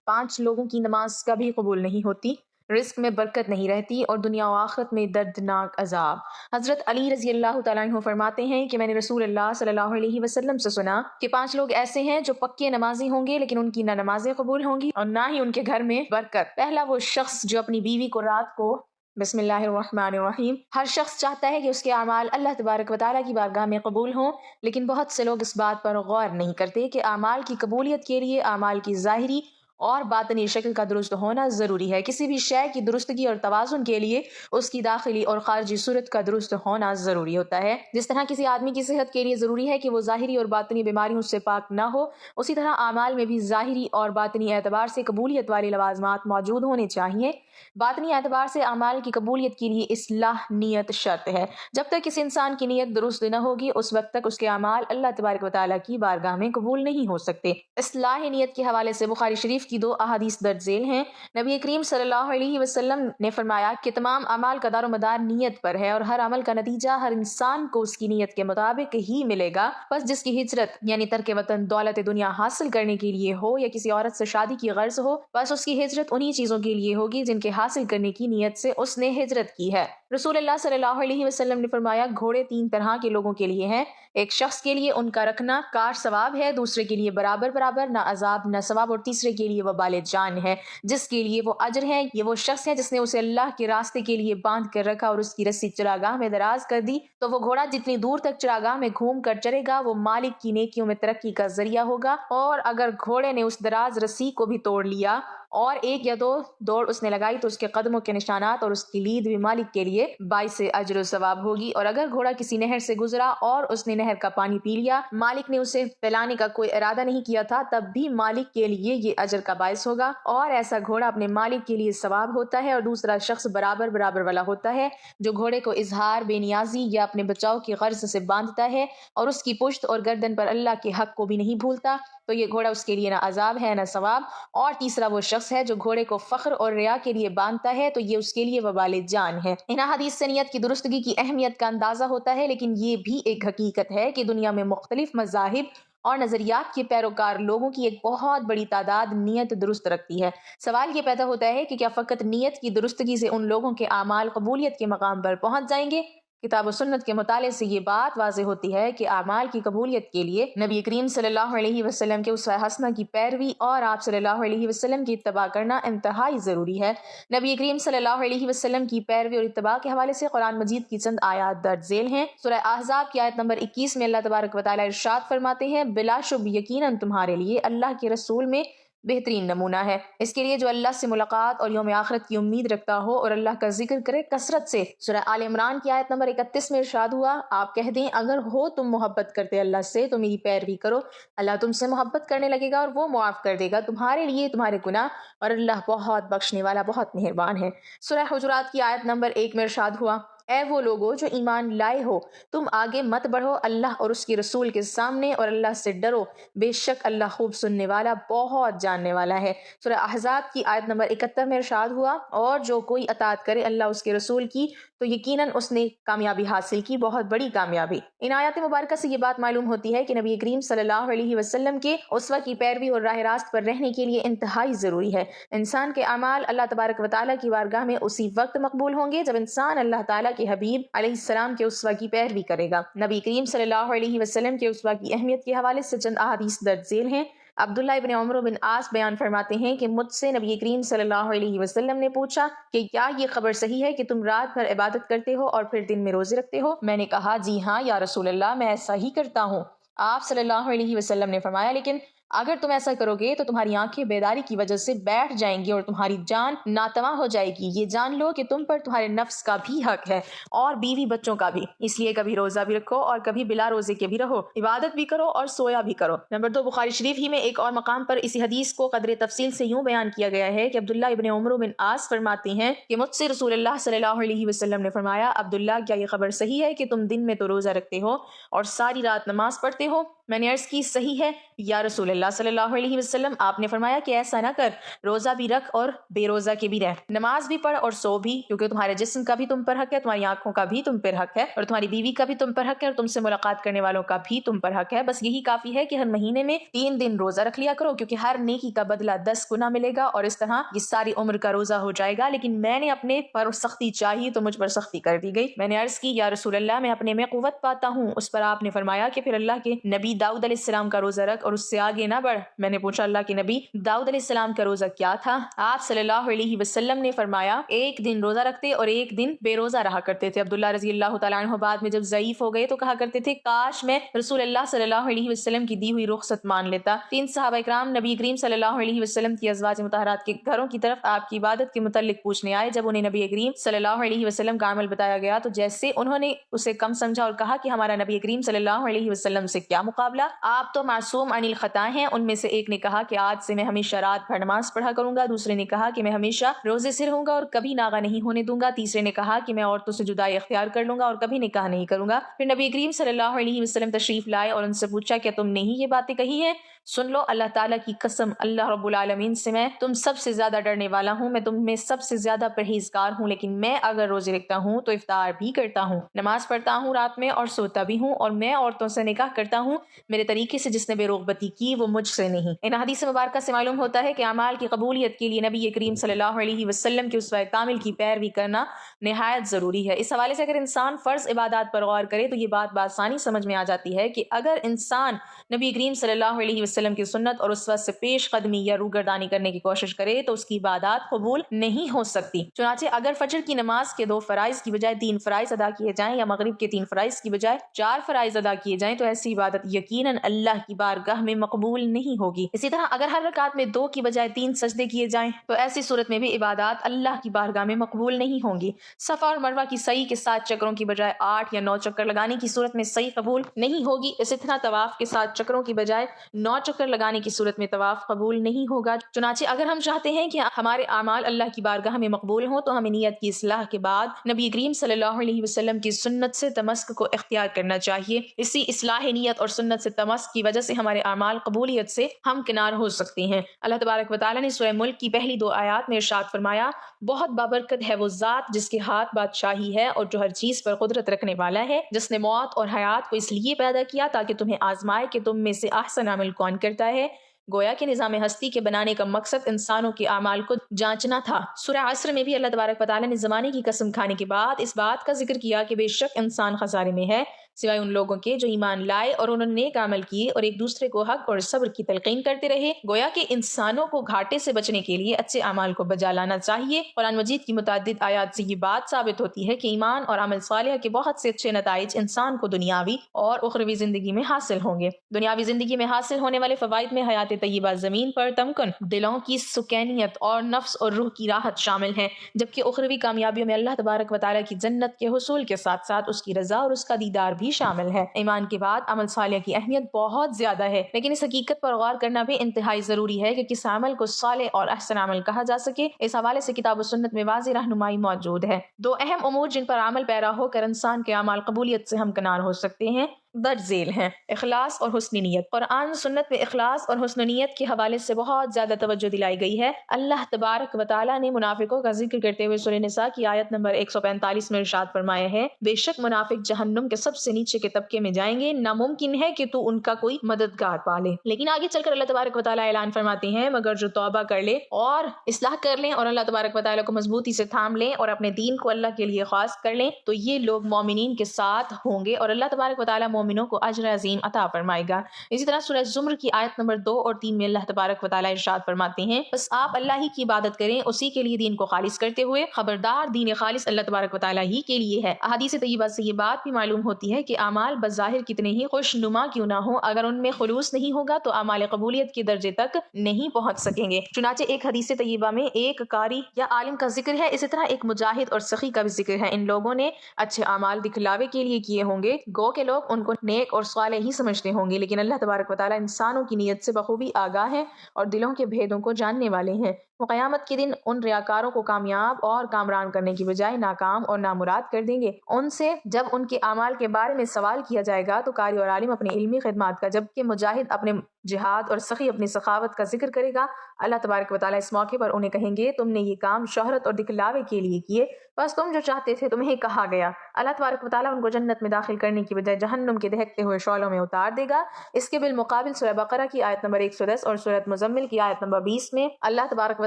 5 لوگوں کی نماز کبھی قبول نہیں ہوتی، رزق میں برکت نہیں رہتی اور دنیا و آخرت میں دردناک عذاب۔ حضرت علی رضی اللہ تعالیٰ عنہ فرماتے ہیں کہ میں نے رسول اللہ صلی اللہ علیہ وسلم سے سنا کہ 5 لوگ ایسے ہیں جو پکے نمازی ہوں گے لیکن ان کی نہ نمازیں قبول ہوں گی اور نہ ہی ان کے گھر میں برکت۔ پہلا وہ شخص جو اپنی بیوی کو رات کو بسم اللہ الرحمن الرحیم۔ ہر شخص چاہتا ہے کہ اس کے اعمال اللہ تبارک و تعالیٰ کی بارگاہ میں قبول ہوں، لیکن بہت سے لوگ اس بات پر غور نہیں کرتے کہ اعمال کی قبولیت کے لیے اعمال کی ظاہری اور باطنی شکل کا درست ہونا ضروری ہے۔ کسی بھی شے کی درستگی اور توازن کے لیے اس کی داخلی اور خارجی صورت کا درست ہونا ضروری ہوتا ہے۔ جس طرح کسی آدمی کی صحت کے لیے ضروری ہے کہ وہ ظاہری اور باطنی بیماریوں سے پاک نہ ہو، اسی طرح اعمال میں بھی ظاہری اور باطنی اعتبار سے قبولیت والے لوازمات موجود ہونے چاہیے۔ باطنی اعتبار سے اعمال کی قبولیت کے لیے اصلاح نیت شرط ہے۔ جب تک کسی انسان کی نیت درست نہ ہوگی اس وقت تک اس کے اعمال اللہ تبارک و تعالیٰ کی بارگاہ میں قبول نہیں ہو سکتے۔ اصلاح نیت کے حوالے سے بخاری شریف کی 2 احادیث درج ذیل ہیں۔ نبی کریم صلی اللہ علیہ وسلم نے فرمایا کہ تمام اعمال کا دار و مدار نیت پر ہے اور ہر عمل کا نتیجہ ہر انسان کو اس کی نیت کے مطابق ہی ملے گا۔ بس جس کی ہجرت یعنی ترک وطن دولت دنیا حاصل کرنے کے لیے ہو یا کسی عورت سے شادی کی غرض ہو، بس اس کی ہجرت انہی چیزوں کے لیے ہوگی جن کے حاصل کرنے کی نیت سے اس نے ہجرت کی ہے۔ رسول اللہ صلی اللہ علیہ وسلم نے فرمایا گھوڑے 3 طرح کے لوگوں کے لیے ہیں، ایک شخص کے لیے ان کا رکھنا کار ثواب ہے، دوسرے کے لیے برابر برابر نہ عذاب نہ ثواب، اور تیسرے کے لیے وبال جان ہے جس کے لیے وہ اجر ہے۔ یہ وہ شخص ہے جس نے اسے اللہ کے راستے کے لیے باندھ کر رکھا اور اس کی رسی چراگاہ میں دراز کر دی، تو وہ گھوڑا جتنی دور تک چراگاہ میں گھوم کر چرے گا وہ مالک کی نیکیوں میں ترقی کا ذریعہ ہوگا، اور اگر گھوڑے نے اس دراز رسی کو بھی توڑ لیا اور 1 یا 2 دوڑ اس نے لگائی تو اس کے قدموں کے نشانات اور اس کی لید بھی مالک کے لیے باعث اجر و ثواب ہوگی، اور اگر گھوڑا کسی نہر سے گزرا اور اس نے نہر کا پانی پی لیا، مالک نے اسے پلانے کا کوئی ارادہ نہیں کیا تھا، تب بھی مالک کے لیے یہ اجر کا باعث ہوگا، اور ایسا گھوڑا اپنے مالک کے لیے ثواب ہوتا ہے۔ اور دوسرا شخص برابر برابر والا ہوتا ہے جو گھوڑے کو اظہار بے نیازی یا اپنے بچاؤ کی غرض سے باندھتا ہے اور اس کی پشت اور گردن پر اللہ کے حق کو بھی نہیں بھولتا، تو یہ گھوڑا اس کے لیے نہ عذاب ہے نہ ثواب۔ اور تیسرا وہ شخص ہے جو گھوڑے کو فخر اور ریا کے لیے باندھتا ہے، تو یہ اس کے لیے وبال جان ہے۔ ان احادیث سے نیت کی درستگی کی اہمیت کا اندازہ ہوتا ہے، لیکن یہ بھی ایک حقیقت ہے کہ دنیا میں مختلف مذاہب اور نظریات کے پیروکار لوگوں کی ایک بہت بڑی تعداد نیت درست رکھتی ہے۔ سوال یہ پیدا ہوتا ہے کہ کیا فقط نیت کی درستگی سے ان لوگوں کے اعمال قبولیت کے مقام پر پہنچ جائیں گے؟ کتاب و سنت کے مطالعے سے یہ بات واضح ہوتی ہے کہ اعمال کی قبولیت کے لیے نبی کریم صلی اللہ علیہ وسلم کے اسوہ حسنہ کی پیروی اور آپ صلی اللہ علیہ وسلم کی اتباع کرنا انتہائی ضروری ہے۔ نبی کریم صلی اللہ علیہ وسلم کی پیروی اور اتباع کے حوالے سے قرآن مجید کی چند آیات درج ذیل ہیں۔ سورہ احزاب کی آیت نمبر 21 میں اللہ تبارک و تعالیٰ ارشاد فرماتے ہیں بلا شب یقیناً تمہارے لیے اللہ کے رسول میں بہترین نمونہ ہے، اس کے لیے جو اللہ سے ملاقات اور یوم آخرت کی امید رکھتا ہو اور اللہ کا ذکر کرے کثرت سے۔ سورہ آل عمران کی آیت نمبر 31 میں ارشاد ہوا آپ کہہ دیں اگر ہو تم محبت کرتے اللہ سے تو میری پیروی کرو، اللہ تم سے محبت کرنے لگے گا اور وہ معاف کر دے گا تمہارے لیے تمہارے گناہ، اور اللہ بہت بخشنے والا بہت مہربان ہے۔ سورہ حجرات کی آیت نمبر 1 میں ارشاد ہوا اے وہ لوگو جو ایمان لائے ہو تم آگے مت بڑھو اللہ اور اس کے رسول کے سامنے اور اللہ سے ڈرو، بے شک اللہ خوب سننے والا بہت جاننے والا ہے۔ سورہ احزاب کی آیت نمبر 71 میں ارشاد ہوا اور جو کوئی اطاعت کرے اللہ اس کے رسول کی تو یقیناً اس نے کامیابی حاصل کی، بہت بڑی کامیابی۔ ان آیات مبارکہ سے یہ بات معلوم ہوتی ہے کہ نبی کریم صلی اللہ علیہ وسلم کے اسوہ کی پیروی اور راہ راست پر رہنے کے لیے انتہائی ضروری ہے۔ انسان کے اعمال اللہ تبارک و تعالیٰ کی بارگاہ میں اسی وقت مقبول ہوں گے جب انسان اللہ تعالیٰ کے حبیب علیہ السلام کے اسوہ کی پیروی کرے گا۔ نبی کریم صلی اللہ علیہ وسلم کے اسوہ کی اہمیت کے حوالے سے چند احادیث درج ذیل ہیں۔ عبداللہ ابن عمرو بن عاص بیان فرماتے ہیں کہ مجھ سے نبی کریم صلی اللہ علیہ وسلم نے پوچھا کہ کیا یہ خبر صحیح ہے کہ تم رات بھر عبادت کرتے ہو اور پھر دن میں روزے رکھتے ہو؟ میں نے کہا جی ہاں یا رسول اللہ میں ایسا ہی کرتا ہوں۔ آپ صلی اللہ علیہ وسلم نے فرمایا لیکن اگر تم ایسا کرو گے تو تمہاری آنکھیں بیداری کی وجہ سے بیٹھ جائیں گی اور تمہاری جان ناتواں ہو جائے گی، یہ جان لو کہ تم پر تمہارے نفس کا بھی حق ہے اور بیوی بچوں کا بھی، اس لیے کبھی روزہ بھی رکھو اور کبھی بلا روزے کے بھی رہو، عبادت بھی کرو اور سویا بھی کرو۔ نمبر 2 بخاری شریف ہی میں ایک اور مقام پر اسی حدیث کو قدر تفصیل سے یوں بیان کیا گیا ہے کہ عبداللہ ابن عمرو بن عاص فرماتے ہیں کہ مجھ سے رسول اللہ صلی اللہ علیہ وسلم نے فرمایا عبداللہ کیا یہ خبر صحیح ہے کہ تم دن میں تو روزہ رکھتے ہو اور ساری رات نماز پڑھتے ہو؟ میں نے عرض کی صحیح ہے یا رسول اللہ صلی اللہ علیہ وسلم۔ آپ نے فرمایا کہ ایسا نہ کر، روزہ بھی رکھ اور بے روزہ کے بھی رہ، نماز بھی پڑھ اور سو بھی، کیونکہ تمہارے جسم کا بھی تم پر حق ہے، تمہاری آنکھوں کا بھی تم پر حق ہے، اور تمہاری بیوی کا بھی تم پر حق ہے، اور تم سے ملاقات کرنے والوں کا بھی تم پر حق ہے۔ بس یہی کافی ہے کہ ہر مہینے میں 3 دن روزہ رکھ لیا کرو، کیونکہ ہر نیکی کا بدلہ 10 گنا ملے گا، اور اس طرح یہ ساری عمر کا روزہ ہو جائے گا۔ لیکن میں نے اپنے پر سختی چاہی تو مجھ پر سختی کر دی گئی۔ میں نے عرض کی یا رسول اللہ میں اپنے میں قوت پاتا ہوں۔ اس پر آپ نے فرمایا کہ پھر اللہ کے نبی داؤد علیہ السلام کا روزہ رکھ اور اس سے آگے نہ بڑھ۔ میں نے پوچھا اللہ کے نبی داؤد علیہ السلام کا روزہ کیا تھا؟ آپ صلی اللہ علیہ وسلم نے فرمایا 1 دن روزہ رکھتے اور 1 دن بے روزہ رہا کرتے تھے۔ عبداللہ رضی اللہ تعالیٰ عنہ بعد میں جب ضعیف ہو گئے تو کہا کرتے تھے کاش میں رسول اللہ صلی اللہ علیہ وسلم کی دی ہوئی رخصت مان لیتا۔ 3 صحابہ اکرام نبی کریم صلی اللہ علیہ وسلم کی ازواج مطہرات کے گھروں کی طرف آپ کی عبادت کے متعلق پوچھنے آئے۔ جب انہیں نبی کریم صلی اللہ علیہ وسلم کا عمل بتایا گیا تو جیسے انہوں نے اسے کم سمجھا اور کہا کہ ہمارا نبی کریم صلی اللہ علیہ وسلم سے کیا مقابلہ، آپ تو معصوم عن الخطا ہیں۔ ان میں سے ایک نے کہا کہ آج سے میں ہمیشہ رات بھر نماز پڑھا کروں گا، دوسرے نے کہا کہ میں ہمیشہ روزے سے رہوں گا اور کبھی ناغہ نہیں ہونے دوں گا، تیسرے نے کہا کہ میں عورتوں سے جدائی اختیار کر لوں گا اور کبھی نکاح نہیں کروں گا۔ پھر نبی کریم صلی اللہ علیہ وسلم تشریف لائے اور ان سے پوچھا کیا تم نے ہی یہ باتیں کہی ہیں؟ سن لو اللہ تعالیٰ کی قسم، اللہ رب العالمین سے میں تم سب سے زیادہ ڈرنے والا ہوں، میں تم میں سب سے زیادہ پرہیزگار ہوں، لیکن میں اگر روزے رکھتا ہوں تو افطار بھی کرتا ہوں، نماز پڑھتا ہوں رات میں اور سوتا بھی ہوں، اور میں عورتوں سے نکاح کرتا ہوں میرے طریقے سے، جس نے بے رغبتی کی وہ مجھ سے نہیں۔ ان حدیث مبارکہ سے معلوم ہوتا ہے کہ اعمال کی قبولیت کے لیے نبی کریم صلی اللہ علیہ وسلم کے اسوہ کامل کی پیروی کرنا نہایت ضروری ہے۔ اس حوالے سے اگر انسان فرض عبادات پر غور کرے تو یہ بات بآسانی سمجھ میں آ جاتی ہے کہ اگر انسان نبی کریم صلی اللہ علیہ وسلم کی سنت اور اسوہ سے پیش قدمی یا روگردانی کرنے کی کوشش کرے تو اس کی عبادات قبول نہیں ہو سکتی۔ چنانچہ اگر فجر کی نماز کے 2 فرائض کی بجائے 3 فرائض ادا کیے جائیں یا مغرب کے 3 فرائض کی بجائے 4 فرائض ادا کیے جائیں تو ایسی عبادت یقیناً اللہ کی بارگاہ میں مقبول نہیں ہوگی۔ اسی طرح اگر ہر رکعت میں 2 کی بجائے 3 سجدے کیے جائیں تو ایسی صورت میں بھی عبادات اللہ کی بارگاہ میں مقبول نہیں ہوں گی۔ صفا اور مروہ کی سعی کے 7 چکروں کی بجائے 8 یا 9 چکر لگانے کی صورت میں سعی قبول نہیں ہوگی۔ اسی طرح طواف کے 7 چکروں کی بجائے 9 چکر لگانے کی صورت میں طواف قبول نہیں ہوگا۔ چنانچہ اگر ہم چاہتے ہیں کہ ہمارے اعمال اللہ کی بارگاہ میں مقبول ہوں تو ہمیں نیت کی اصلاح کے بعد نبی کریم صلی اللہ علیہ وسلم کی سنت سے تمسک کو اختیار کرنا چاہیے۔ اسی اصلاح نیت اور سنت سے تمسک کی وجہ سے ہمارے اعمال قبولیت سے ہمکنار ہو سکتے ہیں۔ اللہ تبارک و تعالیٰ نے سورہ ملک کی پہلی 2 آیات میں ارشاد فرمایا بہت بابرکت ہے وہ ذات جس کے ہاتھ بادشاہی ہے اور جو ہر چیز پر قدرت رکھنے والا ہے، جس نے موت اور حیات کو اس لیے پیدا کیا تاکہ تمہیں آزمائے کہ تم میں سے احسن عمل کون کرتا ہے۔ گویا کہ نظام ہستی کے بنانے کا مقصد انسانوں کے اعمال کو جانچنا تھا۔ سورہ عصر میں بھی اللہ تبارک و تعالیٰ نے زمانے کی قسم کھانے کے بعد اس بات کا ذکر کیا کہ بے شک انسان خسارے میں ہے سوائے ان لوگوں کے جو ایمان لائے اور انہوں نے نیک عمل کیے اور ایک دوسرے کو حق اور صبر کی تلقین کرتے رہے۔ گویا کہ انسانوں کو گھاٹے سے بچنے کے لیے اچھے اعمال کو بجا لانا چاہیے۔ قرآن مجید کی متعدد آیات سے یہ بات ثابت ہوتی ہے کہ ایمان اور عمل صالح کے بہت سے اچھے نتائج انسان کو دنیاوی اور اخروی زندگی میں حاصل ہوں گے۔ دنیاوی زندگی میں حاصل ہونے والے فوائد میں حیات طیبہ، زمین پر تمکن، دلوں کی سکینیت اور نفس اور روح کی راحت شامل ہیں، جبکہ اخروی کامیابیوں میں اللہ تبارک و تعالیٰ کی جنت کے حصول کے ساتھ ساتھ اس کی رضا اور اس کا دیدار بھی شامل ہے۔ ایمان کے بعد عمل صالح کی اہمیت بہت زیادہ ہے، لیکن اس حقیقت پر غور کرنا بھی انتہائی ضروری ہے کہ کس عمل کو صالح اور احسن عمل کہا جا سکے۔ اس حوالے سے کتاب و سنت میں واضح رہنمائی موجود ہے۔ 2 اہم امور جن پر عمل پیرا ہو کر انسان کے اعمال قبولیت سے ہمکنار ہو سکتے ہیں درج ذیل ہیں: اخلاص اور حسن نیت۔ قرآن سنت میں اخلاص اور حسن نیت کے حوالے سے بہت زیادہ توجہ دلائی گئی ہے۔ اللہ تبارک و تعالیٰ نے منافقوں کا ذکر کرتے ہوئے سورہ نساء کی آیت نمبر 145 میں ارشاد فرمایا ہے بے شک منافق جہنم کے سب سے نیچے کے طبقے میں جائیں گے، ناممکن ہے کہ تو ان کا کوئی مددگار پالے۔ لیکن آگے چل کر اللہ تبارک و تعالیٰ اعلان فرماتے ہیں مگر جو توبہ کر لے اور اصلاح کر لیں اور اللہ تبارک و تعالیٰ کو مضبوطی سے تھام لیں اور اپنے دین کو اللہ کے لیے خاص کر لیں تو یہ لوگ مومنین کے ساتھ ہوں گے اور اللہ تبارک و تعالیٰ مومنوں کو اجر عظیم عطا فرمائے گا۔ اسی طرح سورہ زمر کی آیت نمبر 2 اور 3 میں اللہ تبارک و تعالیٰ ارشاد فرماتے ہیں بس آپ اللہ ہی کی عبادت کریں، اسی کے لیے دین کو خالص کرتے ہوئے، خبردار دین خالص اللہ تبارک و تعالیٰ ہی کے لیے ہے۔ احادیث طیبہ سے یہ بات بھی معلوم ہوتی ہے کہ اعمال بظاہر کتنے ہی خوش نما کیوں نہ ہوں، اگر ان میں خلوص نہیں ہوگا تو اعمال قبولیت کے درجے تک نہیں پہنچ سکیں گے۔ چنانچہ ایک حدیث طیبہ میں ایک قاری یا عالم کا ذکر ہے، اسی طرح ایک مجاہد اور سخی کا بھی ذکر ہے۔ ان لوگوں نے اچھے اعمال دکھلاوے کے لیے کیے ہوں گے، گو کہ لوگ ان کو نیک اور صالح ہی سمجھتے ہوں گے، لیکن اللہ تبارک و تعالیٰ انسانوں کی نیت سے بخوبی آگاہ ہے اور دلوں کے بھیدوں کو جاننے والے ہیں۔ وہ قیامت کے دن ان ریاکاروں کو کامیاب اور کامران کرنے کی بجائے ناکام اور نامراد کر دیں گے۔ ان سے جب ان کے اعمال کے بارے میں سوال کیا جائے گا تو قاری اور عالم اپنی علمی خدمات کا، جبکہ مجاہد اپنے جہاد اور سخی اپنی سخاوت کا ذکر کرے گا۔ اللہ تبارک و تعالیٰ اس موقع پر انہیں کہیں گے، تم نے یہ کام شہرت اور دکھلاوے کے لیے کیے، بس تم جو چاہتے تھے تمہیں کہا گیا۔ اللہ تبارک و تعالیٰ ان کو جنت میں داخل کرنے کی بجائے جہنم کے دہکتے ہوئے شعلوں میں اتار دے گا۔ اس کے بالمقابل سورہ بقرہ کی آیت نمبر 110 اور سورہ مزمل کی آیت نمبر 20 میں اللہ تبارک و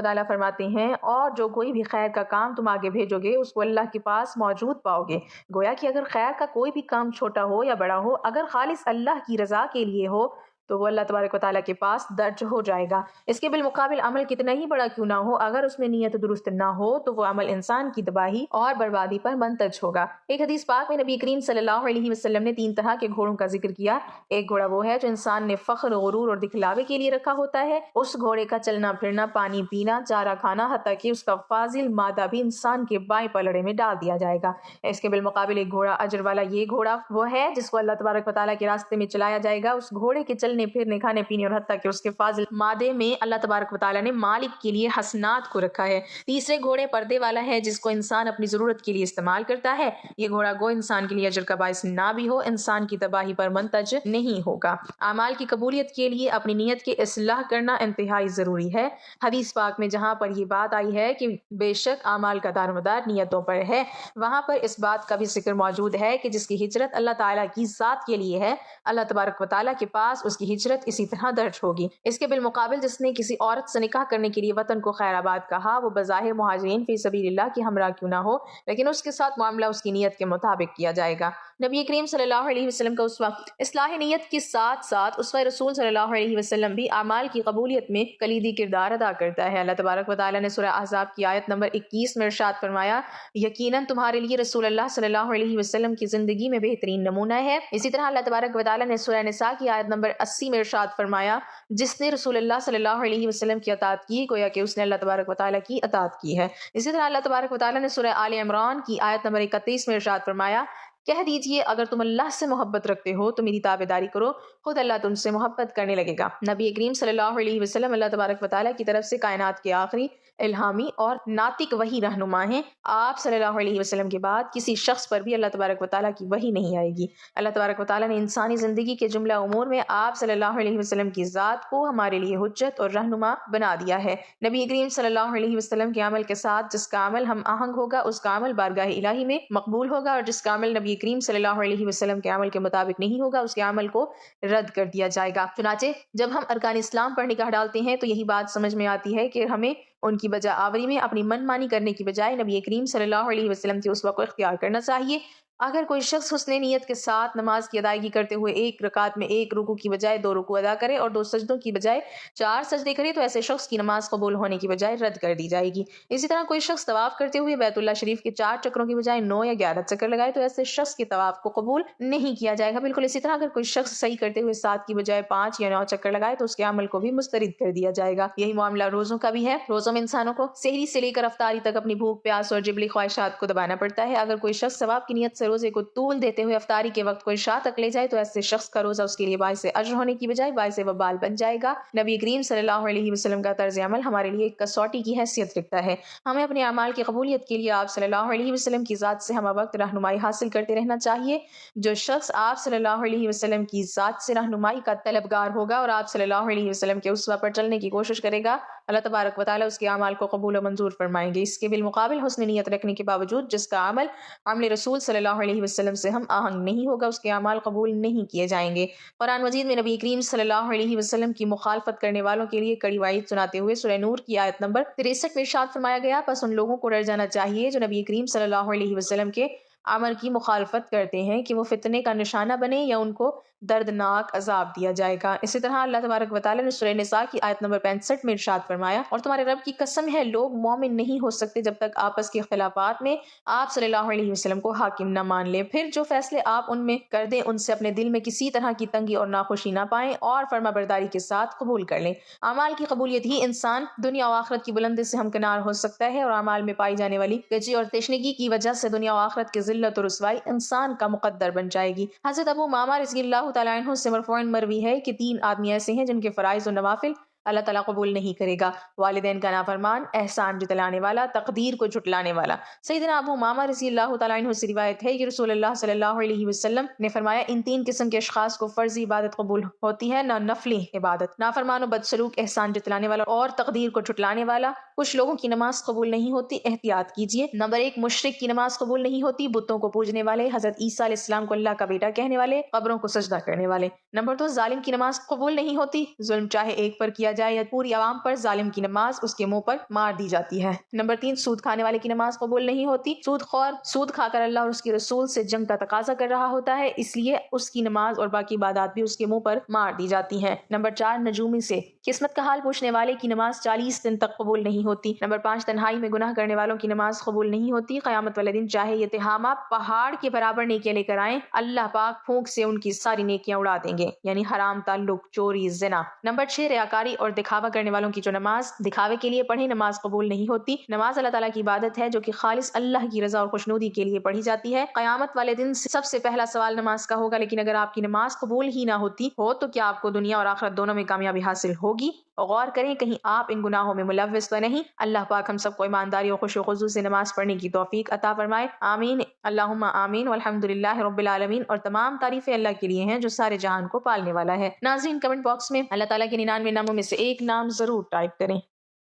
تعالیٰ فرماتے ہیں، اور جو کوئی بھی خیر کا کام تم آگے بھیجو گے اس کو اللہ کے پاس موجود پاؤ گے۔ گویا کہ اگر خیر کا کوئی بھی کام چھوٹا ہو یا بڑا ہو، اگر خالص اللہ کی رضا کے لیے ہو تو وہ اللہ تبارک و تعالیٰ کے پاس درج ہو جائے گا۔ اس کے بالمقابل عمل کتنا ہی بڑا کیوں نہ ہو، اگر اس میں نیت درست نہ ہو تو وہ عمل انسان کی تباہی اور بربادی پر منتج ہوگا۔ ایک حدیث پاک میں نبی کریم صلی اللہ علیہ وسلم نے 3 طرح کے گھوڑوں کا ذکر کیا۔ ایک گھوڑا وہ ہے جو انسان نے فخر، غرور اور دکھلاوے کے لیے رکھا ہوتا ہے۔ اس گھوڑے کا چلنا پھرنا، پانی پینا، چارہ کھانا، حتیٰ کہ اس کا فاضل مادہ بھی انسان کے بائیں پلڑے میں ڈال دیا جائے گا۔ اس کے بالمقابل ایک گھوڑا اجر والا یہ گھوڑا وہ ہے جس کو اللہ تبارک و تعالیٰ کے راستے میں چلایا جائے گا۔ اس گھوڑے کے چلنے پھرنے، کھانے پینے اور حتیٰ کہ اس کے فاضل مادے میں اللہ تبارک و تعالیٰ نے مالک کے لیے حسنات کو رکھا ہے۔ تیسرے گھوڑے پردے والا ہے جس کو انسان اپنی ضرورت کے لیے استعمال کرتا ہے۔ یہ گھوڑا گو انسان کے لیے اجر کا باعث نہ بھی ہو، انسان کی تباہی پر منتج نہیں ہوگا۔ اعمال کی قبولیت کے لیے اپنی نیت کی اصلاح کرنا انتہائی ضروری ہے۔ حدیث پاک میں جہاں پر یہ بات آئی ہے کہ بے شک اعمال کا دارومدار نیتوں پر ہے، وہاں پر اس بات کا بھی ذکر موجود ہے کہ جس کی ہجرت اللہ تعالیٰ کی ذات کے لیے ہے، اللہ تبارک و تعالیٰ کے پاس اس کی ہجرت اسی طرح درج ہوگی۔ اس کے بالمقابل جس نے کسی عورت سے نکاح کرنے کے لیے وطن کو خیر آباد کہا، وہ بظاہر مہاجرین فی سبیل اللہ کی ہمراہ کیوں نہ ہو، لیکن اس کے ساتھ معاملہ اس کی نیت کے مطابق کیا جائے گا۔ نبی کریم صلی اللہ علیہ وسلم کا اسوہ اصلاح نیت کے ساتھ ساتھ اسوہ رسول صلی اللہ علیہ وسلم بھی اعمال کی قبولیت میں کلیدی کردار ادا کرتا ہے۔ اللہ تبارک و تعالیٰ نے سورہ احزاب کی آیت نمبر 21 میں ارشاد فرمایا، یقیناً تمہارے لیے رسول اللہ صلی اللہ علیہ وسلم کی زندگی میں بہترین نمونہ ہے۔ اسی طرح اللہ تبارک و تعالیٰ نے سورہ نساء کی آیت نمبر 80 میں ارشاد فرمایا، جس نے رسول اللہ صلی اللہ علیہ وسلم کی اطاعت کی گویا کہ اس نے اللہ تبارک و تعالیٰ کی اطاعت کی ہے۔ اسی طرح اللہ تبارک و تعالیٰ نے سورہ آل عمران کی آیت نمبر 31 میں ارشاد فرمایا، کہہ دیجئے اگر تم اللہ سے محبت رکھتے ہو تو میری تابعداری کرو، خود اللہ تم سے محبت کرنے لگے گا۔ نبی کریم صلی اللہ علیہ وسلم اللہ تبارک و تعالیٰ کی طرف سے کائنات کے آخری الہامی اور ناطق وحی رہنما ہیں۔ آپ صلی اللہ علیہ وسلم کے بعد کسی شخص پر بھی اللہ تبارک و تعالیٰ کی وحی نہیں آئے گی۔ اللہ تبارک و تعالیٰ نے انسانی زندگی کے جملہ امور میں آپ صلی اللہ علیہ وسلم کی ذات کو ہمارے لیے حجت اور رہنما بنا دیا ہے۔ نبی کریم صلی اللہ علیہ وسلم کے عمل کے ساتھ جس کا عمل ہم آہنگ ہوگا اس کا عمل بارگاہ الہی میں مقبول ہوگا، اور جس کا عمل نبی کریم صلی اللہ علیہ وسلم کے عمل کے مطابق نہیں ہوگا اس کے عمل کو رد کر دیا جائے گا۔ چنانچہ جب ہم ارکان اسلام پر نگاہ ڈالتے ہیں تو یہی بات سمجھ میں آتی ہے کہ ہمیں ان کی بجا آوری میں اپنی من مانی کرنے کی بجائے نبی کریم صلی اللہ علیہ وسلم کے اسوہ کو اختیار کرنا چاہیے۔ اگر کوئی شخص حسن نیت کے ساتھ نماز کی ادائیگی کرتے ہوئے ایک رکعت میں 1 رکوع کی بجائے 2 رکوع ادا کرے اور 2 سجدوں کی بجائے 4 سجدے کرے تو ایسے شخص کی نماز قبول ہونے کی بجائے رد کر دی جائے گی۔ اسی طرح کوئی شخص طواف کرتے ہوئے بیت اللہ شریف کے 4 چکروں کی بجائے 9 یا 11 چکر لگائے تو ایسے شخص کے طواف کو قبول نہیں کیا جائے گا۔ بالکل اسی طرح اگر کوئی شخص صحیح کرتے ہوئے 7 کی بجائے 5 یا 9 چکر لگائے تو اس کے عمل کو بھی مسترد کر دیا جائے گا۔ یہی معاملہ روزوں کا بھی ہے۔ روزوں میں انسانوں کو سحری سے لے کر افطاری تک اپنی بھوک، پیاس اور جبلی خواہشات کو دبانا پڑتا ہے۔ اگر کوئی شخص ثواب کی نیت سے روزے کو طول دیتے ہوئے افطاری کے وقت کوئی شاہ تک لے جائے تو ایسے شخص کا روزہ اس کے لیے باعث اجر ہونے کی بجائے باعث وبال بن جائے گا۔ نبی کریم صلی اللہ علیہ وسلم کا طرز عمل ہمارے لیے ایک کسوٹی کی حیثیت رکھتا ہے۔ ہمیں اپنے اعمال کی قبولیت کے لیے آپ صلی اللہ علیہ وسلم کی ذات سے ہمہ وقت رہنمائی حاصل کرتے رہنا چاہیے۔ جو شخص آپ صلی اللہ علیہ وسلم کی ذات سے رہنمائی کا طلبگار ہوگا اور آپ صلی اللہ علیہ وسلم کے اسوہ پر چلنے کی کوشش کرے گا، اللہ تبارک و تعالیٰ اس کے اعمال کو قبول و منظور فرمائیں گے۔ اس کے بالمقابل حسن نیت رکھنے کے باوجود جس کا عمل رسول صلی اللہ علیہ وسلم سے ہم آہنگ نہیں ہوگا اس کے اعمال قبول نہیں کیے جائیں گے۔ قرآن مجید میں نبی کریم صلی اللہ علیہ وسلم کی مخالفت کرنے والوں کے لیے کڑی وعید سناتے ہوئے سورہ نور کی آیت نمبر 63 میں ارشاد فرمایا گیا، پس ان لوگوں کو ڈر جانا چاہیے جو نبی کریم صلی اللہ علیہ وسلم کے امر کی مخالفت کرتے ہیں کہ وہ فتنے کا نشانہ بنے یا ان کو دردناک عذاب دیا جائے گا۔ اسی طرح اللہ تبارک و تعالیٰ نے سورہ نساء کی آیت نمبر 65 میں ارشاد فرمایا، اور تمہارے رب کی قسم ہے لوگ مومن نہیں ہو سکتے جب تک آپس کے اختلافات میں آپ صلی اللہ علیہ وسلم کو حاکم نہ مان لیں، پھر جو فیصلے آپ ان میں کر دیں ان سے اپنے دل میں کسی طرح کی تنگی اور ناخوشی نہ پائیں اور فرما برداری کے ساتھ قبول کر لیں۔ اعمال کی قبولیت ہی انسان دنیا و آخرت کی بلندی سے ہمکنار ہو سکتا ہے، اور اعمال میں پائی جانے والی کجی اور تشنگی کی وجہ سے دنیا و آخرت کی ذلت و رسوائی انسان کا مقدر بن جائے گی۔ حضرت ابو امامہ رضی اللہ تعالیٰ عنہ سے مرفوعاً مروی ہے کہ 3 آدمی ایسے ہیں جن کے فرائض و نوافل اللہ تعالیٰ قبول نہیں کرے گا: والدین کا نافرمان، احسان جتلانے والا، تقدیر کو جھٹلانے والا۔ سیدنا ابو امامہ رضی اللہ تعالیٰ عنہ سے روایت ہے کہ رسول اللہ صلی اللہ علیہ وسلم نے فرمایا، ان 3 قسم کے اشخاص کو فرضی عبادت قبول ہوتی ہے، نہ نفلی عبادت: نافرمان و بدسلوک، احسان جتلانے والا اور تقدیر کو جھٹلانے والا۔ کچھ لوگوں کی نماز قبول نہیں ہوتی، احتیاط کیجیے۔ نمبر 1، مشرک کی نماز قبول نہیں ہوتی، بتوں کو پوجنے والے، حضرت عیسیٰ علیہ السلام کو اللہ کا بیٹا کہنے والے، قبروں کو سجدہ کرنے والے۔ نمبر 2، ظالم کی نماز قبول نہیں ہوتی، ظلم چاہے ایک پر کیا جائے یا پوری عوام پر، ظالم کی نماز اس کے منہ پر مار دی جاتی ہے۔ نمبر 3، سود کھانے والے کی نماز قبول نہیں ہوتی، سود خور سود کھا کر اللہ اور اس کے رسول سے جنگ کا تقاضا کر رہا ہوتا ہے، اس لیے اس کی نماز اور باقی عبادات بھی اس کے منہ پر مار دی جاتی ہیں۔ نمبر 4، نجومی سے قسمت کا حال پوچھنے والے کی نماز 40 دن تک قبول نہیں ہوتی۔ نمبر 5، تنہائی میں گناہ کرنے والوں کی نماز قبول نہیں ہوتی، قیامت والے دن چاہے یہ تہامہ پہاڑ کے برابر نیکیاں لے کر آئیں، اللہ پاک پھونک سے ان کی ساری نیکیاں اڑا دیں گے، یعنی حرام تعلق، چوری، زنا۔ نمبر 6، ریاکاری اور دکھاوا کرنے والوں کی جو نماز دکھاوے کے لیے پڑھیں نماز قبول نہیں ہوتی۔ نماز اللہ تعالیٰ کی عبادت ہے جو کہ خالص اللہ کی رضا اور خوشنودی کے لیے پڑھی جاتی ہے۔ قیامت والے دن سب سے پہلا سوال نماز کا ہوگا، لیکن اگر آپ کی نماز قبول ہی نہ ہوتی ہو تو کیا آپ کو دنیا اور آخرت دونوں میں کامیابی حاصل ہوگی؟ غور کریں کہیں آپ ان گناہوں میں ملوث تو نہیں۔ اللہ پاک ہم سب کو ایمانداری اور خشوع و خضوع سے نماز پڑھنے کی توفیق عطا فرمائے، آمین، اللہم آمین، والحمد للہ رب العالمین۔ اور تمام تعریفیں اللہ کے لیے ہیں جو سارے جہان کو پالنے والا ہے۔ ناظرین، کمنٹ باکس میں اللہ تعالیٰ کے 99 ناموں میں سے ایک نام ضرور ٹائپ کریں۔